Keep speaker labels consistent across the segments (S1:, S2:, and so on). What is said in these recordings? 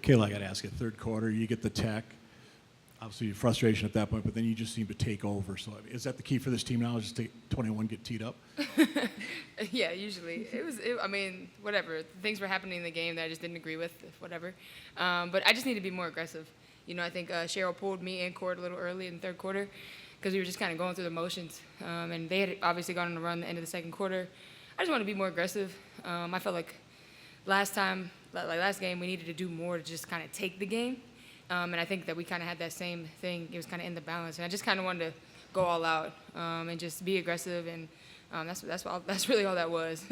S1: Kayla, I got to ask you, third quarter, you get the tech. Obviously, frustration at that point, but then you just seem to take over. So is that the key for this team now, is just take 21, get teed up?
S2: Yeah, usually. I mean, whatever. Things were happening in the game that I just didn't agree with, whatever. But I just need to be more aggressive. You know, I think Cheryl pulled me in court a little early in the third quarter because we were just kind of going through the motions. And they had obviously gone on a run at the end of the second quarter. I just want to be more aggressive. I felt like last game, we needed to do more to just kind of take the game. And I think that we kind of had that same thing. It was kind of in the balance. And I just kind of wanted to go all out and just be aggressive. And that's really all that was.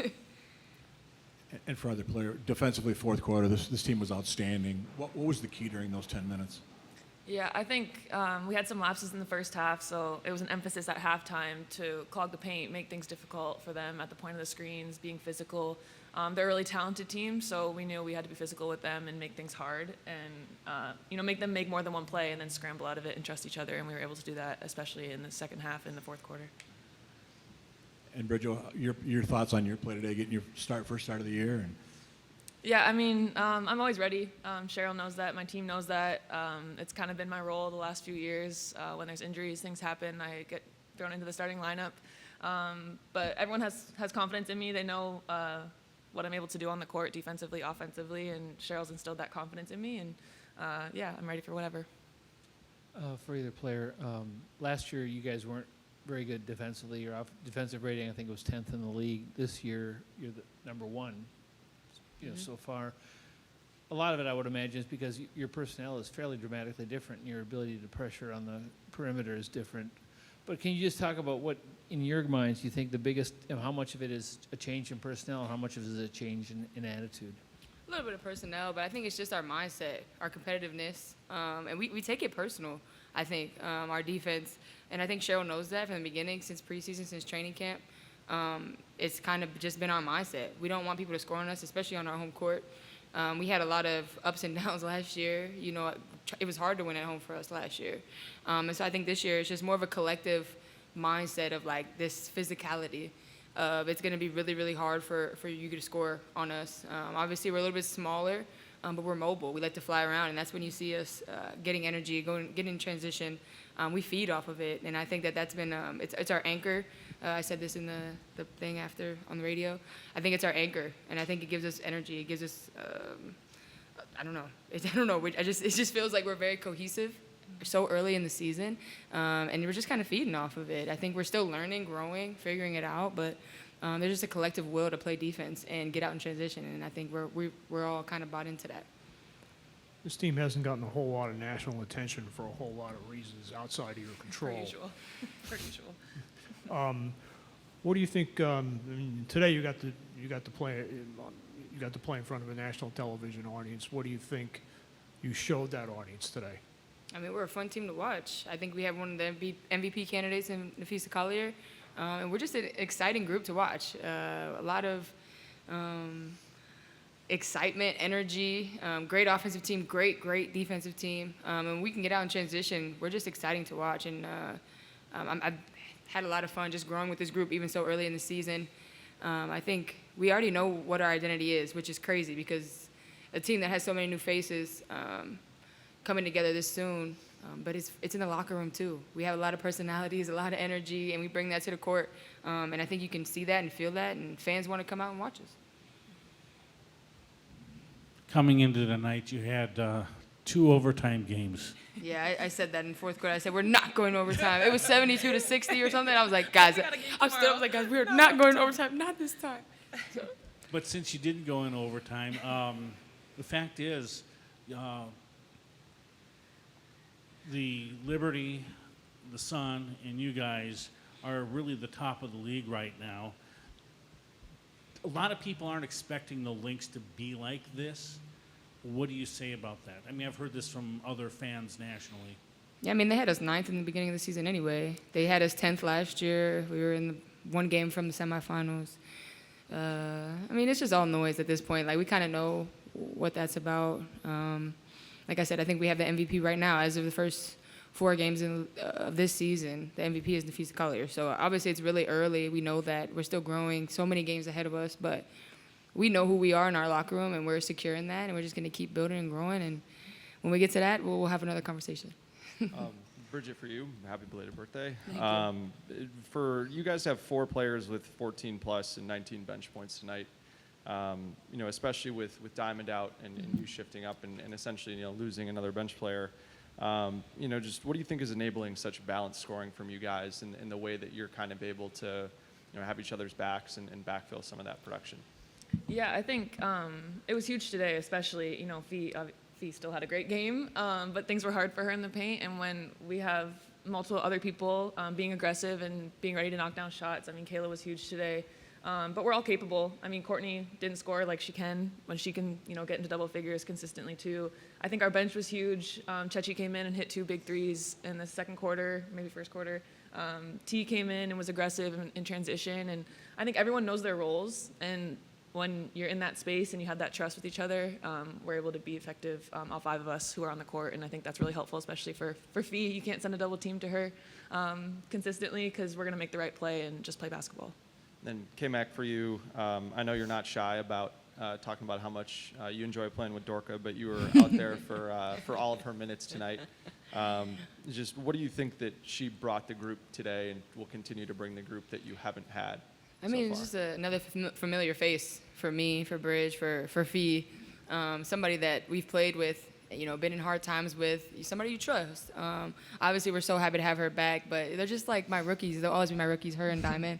S1: And for other players, defensively, fourth quarter, this team was outstanding. What was the key during those 10 minutes?
S3: Yeah, I think we had some lapses in the first half, so it was an emphasis at halftime to clog the paint, make things difficult for them at the point of the screens, being physical. They're a really talented team, so we knew we had to be physical with them and make things hard and make them make more than one play and then scramble out of it and trust each other, and we were able to do that, especially in the second half in the fourth quarter.
S1: And Bridget, your thoughts on your play today, getting your first start of the year?
S3: Yeah, I mean, I'm always ready. Cheryl knows that. My team knows that. It's kind of been my role the last few years. When there's injuries, things happen. I get thrown into the starting lineup. But everyone has confidence in me. They know what I'm able to do on the court, defensively, offensively, and Cheryl's instilled that confidence in me. And, I'm ready for whatever.
S4: For either player, last year you guys weren't very good defensively. Your defensive rating, I think, was 10th in the league. This year, you're the number one. So far. A lot of it, I would imagine, is because your personnel is fairly dramatically different and your ability to pressure on the perimeter is different. But can you just talk about what, in your minds, you think the biggest, how much of it is a change in personnel and how much of it is a change in attitude?
S2: A little bit of personnel, but I think it's just our mindset, our competitiveness, and we take it personal, I think, our defense. And I think Cheryl knows that from the beginning, since preseason, since training camp. It's kind of just been our mindset. We don't want people to score on us, especially on our home court. We had a lot of ups and downs last year. You know, it was hard to win at home for us last year. And so I think this year it's just more of a collective mindset of, like, this physicality. It's going to be really, really hard for you to score on us. Obviously, we're a little bit smaller, but we're mobile. We like to fly around, and that's when you see us getting energy, getting in transition. We feed off of it, and I think that's been it's our anchor. I said this in the thing after on the radio. I think it's our anchor, and I think it gives us energy. It gives us I don't know. It just feels like we're very cohesive so early in the season, and we're just kind of feeding off of it. I think we're still learning, growing, figuring it out, but there's just a collective will to play defense and get out in transition, and I think we're all kind of bought into that.
S5: This team hasn't gotten a whole lot of national attention for a whole lot of reasons outside of your control.
S3: Per usual.
S5: What do you think? I mean, today you got to play in front of a national television audience. What do you think you showed that audience today?
S2: I mean, we're a fun team to watch. I think we have one of the MVP candidates in Nafisa Collier, and we're just an exciting group to watch. A lot of excitement, energy, great offensive team, great defensive team. And we can get out in transition. We're just exciting to watch. And I've had a lot of fun just growing with this group even so early in the season. I think we already know what our identity is, which is crazy because a team that has so many new faces coming together this soon, but it's in the locker room too. We have a lot of personalities, a lot of energy, and we bring that to the court. And I think you can see that and feel that, and fans want to come out and watch us.
S6: Coming into the night, you had 2 overtime games.
S2: Yeah, I said that in the fourth quarter. I said, we're not going to overtime. It was 72-60 or something. I was like, guys, we're not going to overtime. Not this time. So.
S6: But since you didn't go in overtime, the fact is the Liberty, the Sun, and you guys are really the top of the league right now. A lot of people aren't expecting the Lynx to be like this. What do you say about that? I mean, I've heard this from other fans nationally.
S2: Yeah, I mean, they had us 9th in the beginning of the season anyway. They had us 10th last year. We were in one game from the semifinals. I mean, it's just all noise at this point. Like, we kind of know what that's about. Like I said, I think we have the MVP right now. As of the first 4 games of this season, the MVP is Nafisa Collier. So obviously it's really early. We know that we're still growing, so many games ahead of us, but we know who we are in our locker room, and we're secure in that, and we're just going to keep building and growing. And when we get to that, we'll have another conversation.
S7: Bridget, for you, happy belated birthday.
S2: Thank
S7: For you guys to have 4 players with 14 plus and 19 bench points tonight, especially with Diamond out and you shifting up and essentially losing another bench player, just what do you think is enabling such balanced scoring from you guys in the way that you're kind of able to have each other's backs and backfill some of that production?
S3: Yeah, I think it was huge today, especially, Fee still had a great game, but things were hard for her in the paint. And when we have multiple other people being aggressive and being ready to knock down shots, Kayla was huge today. But we're all capable. Courtney didn't score like she can when she can, get into double figures consistently too. I think our bench was huge. Chechi came in and hit 2 big threes in the second quarter, maybe first quarter. T came in and was aggressive in transition. And I think everyone knows their roles. And when you're in that space and you have that trust with each other, we're able to be effective, all 5 of us who are on the court. And I think that's really helpful, especially for Fee. You can't send a double team to her consistently because we're going to make the right play and just play basketball.
S7: Then K-Mac, for you, I know you're not shy about talking about how much you enjoy playing with Dorka, but you were out there for all of her minutes tonight. Just what do you think that she brought the group today and will continue to bring the group that you haven't had?
S2: It's just another familiar face for me, for Bridge, for Fee, somebody that we've played with, been in hard times with, somebody you trust. Obviously, we're so happy to have her back, but they're just like my rookies. They'll always be my rookies, her and Diamond.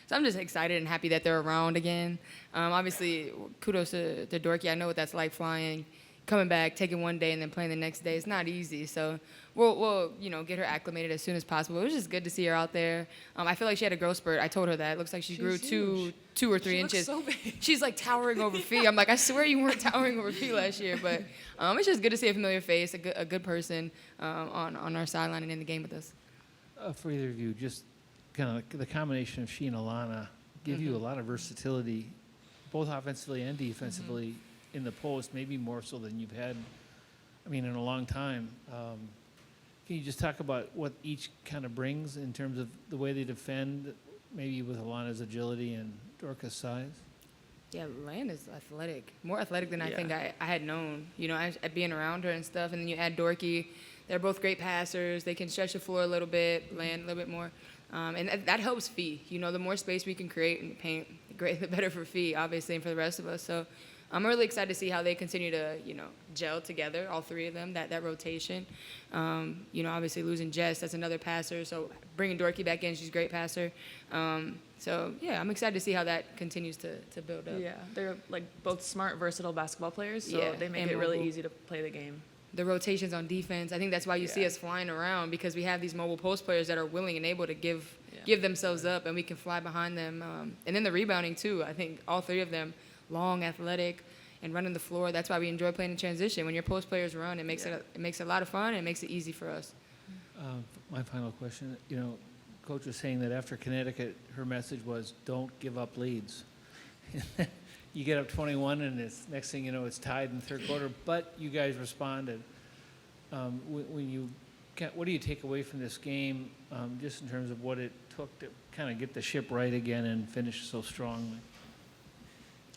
S2: So I'm just excited and happy that they're around again. Obviously, kudos to Dorky. I know what that's like flying, coming back, taking one day, and then playing the next day. It's not easy. So we'll get her acclimated as soon as possible. It was just good to see her out there. I feel like she had a growth spurt. I told her that. It looks like she grew two or 3 inches.
S3: She looks so big.
S2: She's like towering over Fee. I'm like, I swear you weren't towering over Fee last year. But it's just good to see a familiar face, a good person on our sideline and in the game with us.
S4: For either of you, just kind of the combination of she and Alana give you a lot of versatility, both offensively and defensively in the post, maybe more so than you've had, in a long time. Can you just talk about what each kind of brings in terms of the way they defend, maybe with Alana's agility and Dorca's size?
S2: Yeah, Lan is athletic, more athletic than I
S3: Yeah.
S2: think I had known. Being around her and stuff, and then you add Dorky. They're both great passers. They can stretch the floor a little bit, Lan a little bit more. And that helps Fee. The more space we can create in the paint, the better for Fee, obviously, and for the rest of us. So I'm really excited to see how they continue to, gel together, all 3 of them, that rotation. Obviously losing Jess, that's another passer. So bringing Dorky back in, she's a great passer. I'm excited to see how that continues to build up.
S3: Yeah, they're like both smart, versatile basketball players, so
S2: Yeah,
S3: they make
S2: and
S3: it really
S2: mobile.
S3: easy to play the game.
S2: The rotations on defense, I think that's why you see
S3: Yeah.
S2: us flying around, because we have these mobile post players that are willing and able to give themselves up, and we can fly behind them. And then the rebounding too. I think all 3 of them, long, athletic, and running the floor. That's why we enjoy playing in transition. When your post players run, it makes it a lot of fun, and it makes it easy for us.
S4: My final question, Coach was saying that after Connecticut, her message was, don't give up leads. You get up 21, and it's next thing you know, it's tied in the third quarter, but you guys responded. What do you take away from this game, just in terms of what it took to kind of get the ship right again and finish so strongly?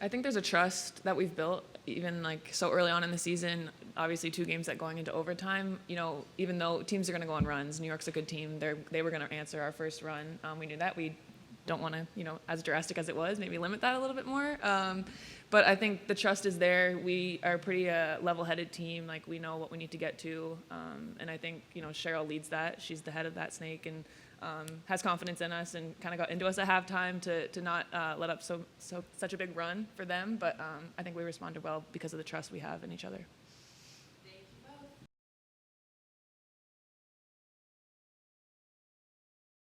S3: I think there's a trust that we've built, even like so early on in the season. Obviously, 2 games that going into overtime. Even though teams are going to go on runs, New York's a good team. They were going to answer our first run. We knew that. We don't want to, as drastic as it was, maybe limit that a little bit more. But I think the trust is there. We are a pretty level-headed team. Like, we know what we need to get to. And I think, Cheryl leads that. She's the head of that snake and has confidence in us and kind of got into us at halftime to not let up such a big run for them. But I think we responded well because of the trust we have in each other.